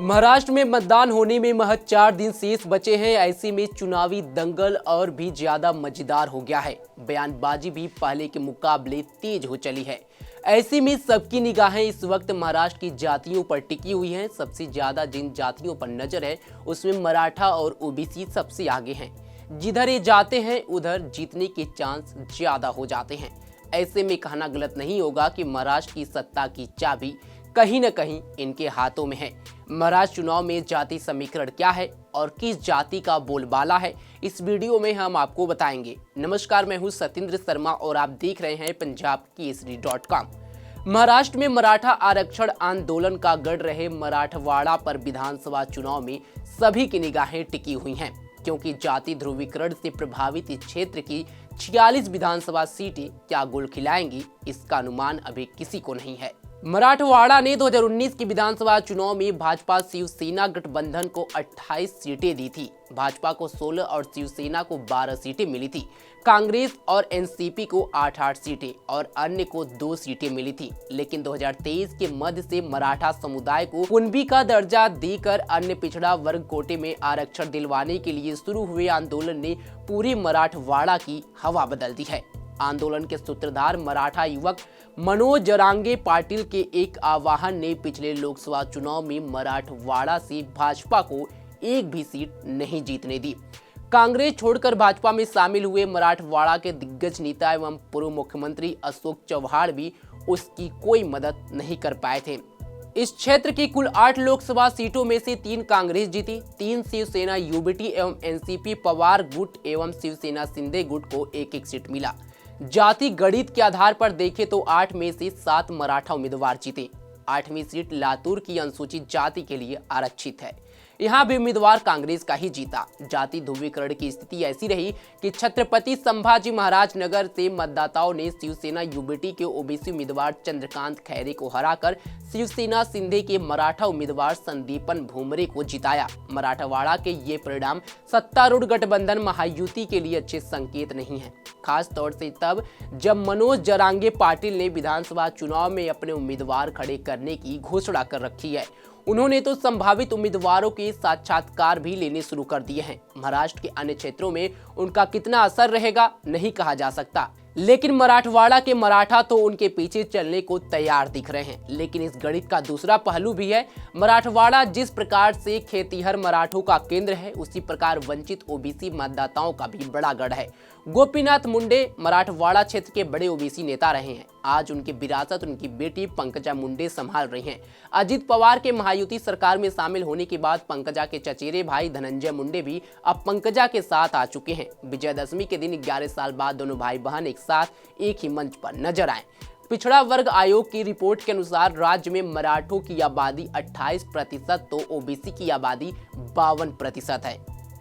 महाराष्ट्र में मतदान होने में महज 4 दिन शेष बचे हैं। ऐसे में चुनावी दंगल और भी ज्यादा मजेदार हो गया है। बयानबाजी भी पहले के मुकाबले तेज हो चली है। ऐसे में सबकी निगाहें इस वक्त महाराष्ट्र की जातियों पर टिकी हुई हैं। सबसे ज्यादा जिन जातियों पर नजर है उसमें मराठा और ओबीसी सबसे आगे हैं। जिधर ये जाते हैं उधर जीतने के चांस ज्यादा हो जाते हैं। ऐसे में कहना गलत नहीं होगा कि महाराष्ट्र की सत्ता की चाबी कहीं न कहीं इनके हाथों में है। महाराष्ट्र चुनाव में जाति समीकरण क्या है और किस जाति का बोलबाला है, इस वीडियो में हम आपको बताएंगे। नमस्कार, मैं हूं सतेंद्र शर्मा और आप देख रहे हैं punjabkesari.com। महाराष्ट्र में मराठा आरक्षण आंदोलन का गढ़ रहे मराठवाड़ा पर विधानसभा चुनाव में सभी की निगाहें टिकी हुई हैं, क्योंकि जाति ध्रुवीकरण से प्रभावित इस क्षेत्र की 46 विधानसभा सीटें क्या गुल खिलाएंगी, इसका अनुमान अभी किसी को नहीं है। मराठवाड़ा ने 2019 की विधानसभा चुनाव में भाजपा शिवसेना गठबंधन को 28 सीटें दी थी। भाजपा को 16 और शिवसेना को 12 सीटें मिली थी। कांग्रेस और एनसीपी को 8-8 सीटें और अन्य को 2 सीटें मिली थी। लेकिन 2023 के मध्य से मराठा समुदाय को कुणबी का दर्जा देकर अन्य पिछड़ा वर्ग कोटे में आरक्षण दिलवाने के लिए शुरू हुए आंदोलन ने पूरे मराठवाड़ा की हवा बदल दी है। आंदोलन के सूत्रधार मराठा युवक मनोज जरांगे पाटिल के एक आह्वान ने पिछले लोकसभा चुनाव में मराठवाड़ा से भाजपा को एक भी सीट नहीं जीतने दी। कांग्रेस छोड़कर भाजपा में शामिल हुए मराठवाड़ा के दिग्गज नेता एवं पूर्व मुख्यमंत्री अशोक चव्हाण भी उसकी कोई मदद नहीं कर पाए थे। इस क्षेत्र की कुल 8 लोकसभा सीटों में से 3 कांग्रेस जीती, 3 शिवसेना यूबीटी एवं एनसीपी पवार गुट एवं शिवसेना शिंदे गुट को एक सीट मिला। जाति गणित के आधार पर देखें तो 8 में से 7 मराठा उम्मीदवार जीते। 8वीं सीट लातूर की अनुसूचित जाति के लिए आरक्षित है। यहाँ भी उम्मीदवार कांग्रेस का ही जीता। जाति ध्रुवीकरण की स्थिति ऐसी रही कि छत्रपति संभाजी महाराज नगर से मतदाताओं ने शिवसेना यूबीटी के ओबीसी उम्मीदवार चंद्रकांत खैरे को हराकर शिवसेना शिंदे के मराठा उम्मीदवार संदीपन भुमरे को जिताया। मराठवाड़ा के ये परिणाम सत्तारूढ़ गठबंधन महायुति के लिए अच्छे संकेत नहीं है, खास तौर से तब जब मनोज जरांगे पाटिल ने विधानसभा चुनाव में अपने उम्मीदवार खड़े करने की घोषणा कर रखी है। उन्होंने तो संभावित उम्मीदवारों के साक्षात्कार भी लेने शुरू कर दिए हैं। महाराष्ट्र के अन्य क्षेत्रों में उनका कितना असर रहेगा नहीं कहा जा सकता, लेकिन मराठवाड़ा के मराठा तो उनके पीछे चलने को तैयार दिख रहे हैं। लेकिन इस गणित का दूसरा पहलू भी है। मराठवाड़ा जिस प्रकार से खेतीहर मराठों का केंद्र है, उसी प्रकार वंचित ओबीसी मतदाताओं का भी बड़ा गढ़ है। गोपीनाथ मुंडे मराठवाड़ा क्षेत्र के बड़े ओबीसी नेता रहे हैं। आज उनकी विरासत उनकी बेटी पंकजा मुंडे संभाल रही हैं। अजित पवार के महायुति सरकार में शामिल होने के बाद पंकजा के चचेरे भाई धनंजय मुंडे भी अब पंकजा के साथ आ चुके हैं। विजयदशमी के दिन 11 साल बाद दोनों भाई बहन एक साथ एक ही मंच पर नजर आए। पिछड़ा वर्ग आयोग की रिपोर्ट के अनुसार राज्य में मराठों की आबादी 28% तो ओबीसी की आबादी 52% है।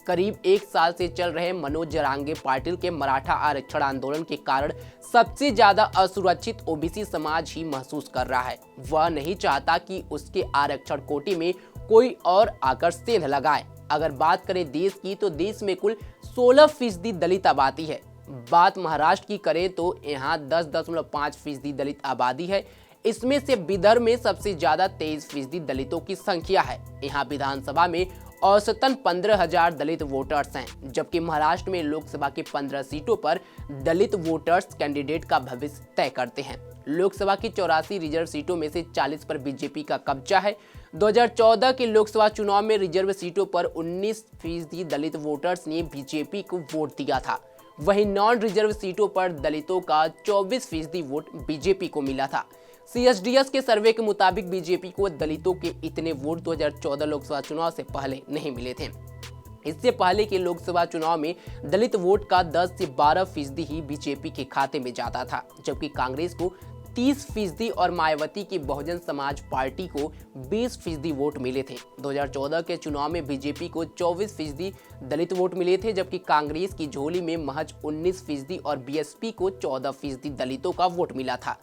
करीब 1 साल से चल रहे मनोज जरांगे पाटिल के मराठा आरक्षण आंदोलन के कारण सबसे ज्यादा असुरक्षित ओबीसी समाज ही महसूस कर रहा है। वह नहीं चाहता कि उसके आरक्षण कोटे में कोई और आकर सेंध लगाए। अगर बात करें देश की तो देश में कुल 16% दलित आबादी है। बात महाराष्ट्र की करें तो यहाँ 10.5% दलित आबादी है। इसमें से विदर्भ में सबसे ज्यादा 23% दलितों की संख्या है। यहाँ विधानसभा में औसतन 15,000 दलित वोटर्स हैं, जबकि महाराष्ट्र में लोकसभा की 15 सीटों पर दलित वोटर्स कैंडिडेट का भविष्य तय करते हैं। लोकसभा की 84 रिजर्व सीटों में से 40 पर बीजेपी का कब्जा है। 2014 के लोकसभा चुनाव में रिजर्व सीटों पर 19% दलित वोटर्स ने बीजेपी को वोट दिया था। वहीं नॉन रिजर्व सीटों पर दलितों का 24% वोट बीजेपी को मिला था। CSDS के सर्वे के मुताबिक बीजेपी को दलितों के इतने वोट 2014 लोकसभा चुनाव से पहले नहीं मिले थे। इससे पहले के लोकसभा चुनाव में दलित वोट का 10 से 12% ही बीजेपी के खाते में जाता था, जबकि कांग्रेस को 30% और मायावती की बहुजन समाज पार्टी को 20% वोट मिले थे। 2014 के चुनाव में बीजेपी को 24% दलित वोट मिले थे, जबकि कांग्रेस की झोली में महज 19% और बीएसपी को 14% दलितों का वोट मिला था।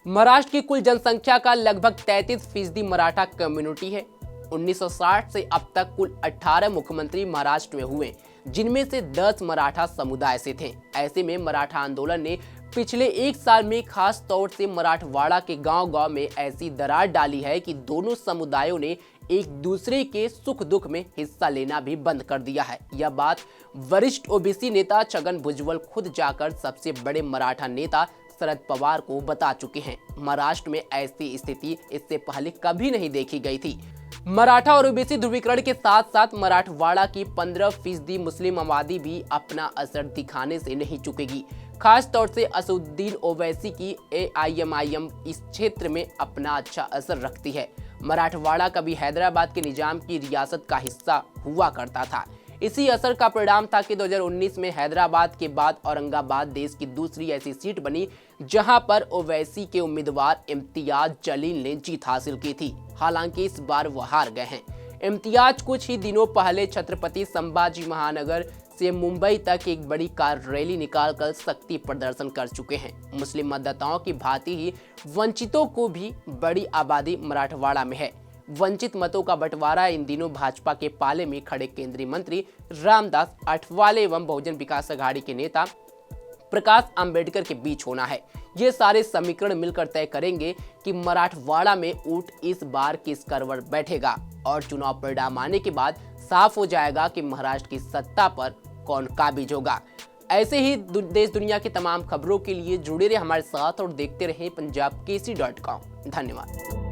महाराष्ट्र की कुल जनसंख्या का लगभग 33% मराठा कम्युनिटी है। 1960 से अब तक कुल 18 मुख्यमंत्री महाराष्ट्र में हुए, जिनमें से 10 मराठा समुदाय से थे। ऐसे में मराठा आंदोलन ने पिछले 1 साल में खास तौर से मराठवाड़ा के गांव-गांव में ऐसी दरार डाली है कि दोनों समुदायों ने एक दूसरे के सुख दुख में हिस्सा लेना भी बंद कर दिया है। यह बात वरिष्ठ ओबीसी नेता छगन भुजबल खुद जाकर सबसे बड़े मराठा नेता शरद पवार को बता चुके हैं। महाराष्ट्र में ऐसी स्थिति इससे पहले कभी नहीं देखी गई थी। मराठा और ओबीसी ध्रुवीकरण के साथ साथ मराठवाड़ा की 15% मुस्लिम आबादी भी अपना असर दिखाने से नहीं चुकेगी। खास तौर से असदुद्दीन ओवैसी की AIMIM इस क्षेत्र में अपना अच्छा असर रखती है। मराठवाड़ा कभी हैदराबाद के निजाम की रियासत का हिस्सा हुआ करता था। इसी असर का परिणाम था कि 2019 में हैदराबाद के बाद औरंगाबाद देश की दूसरी ऐसी सीट बनी जहां पर ओवैसी के उम्मीदवार इम्तियाज जलील ने जीत हासिल की थी। हालांकि इस बार वो हार गए हैं। इम्तियाज कुछ ही दिनों पहले छत्रपति संभाजी महानगर से मुंबई तक एक बड़ी कार रैली निकालकर शक्ति प्रदर्शन कर चुके हैं। मुस्लिम मतदाताओं की भांति ही वंचितों को भी बड़ी आबादी मराठवाड़ा में है। वंचित मतों का बंटवारा इन दिनों भाजपा के पाले में खड़े केंद्रीय मंत्री रामदास अठावले एवं बहुजन विकास अघाड़ी के नेता प्रकाश अंबेडकर के बीच होना है। ये सारे समीकरण मिलकर तय करेंगे कि मराठवाड़ा में ऊंट इस बार किस करवट बैठेगा और चुनाव परिणाम आने के बाद साफ हो जाएगा कि महाराष्ट्र की सत्ता पर कौन काबिज होगा। ऐसे ही देश दुनिया की तमाम खबरों के लिए जुड़े रहे हमारे साथ और देखते रहे पंजाबकेसरी.com। धन्यवाद।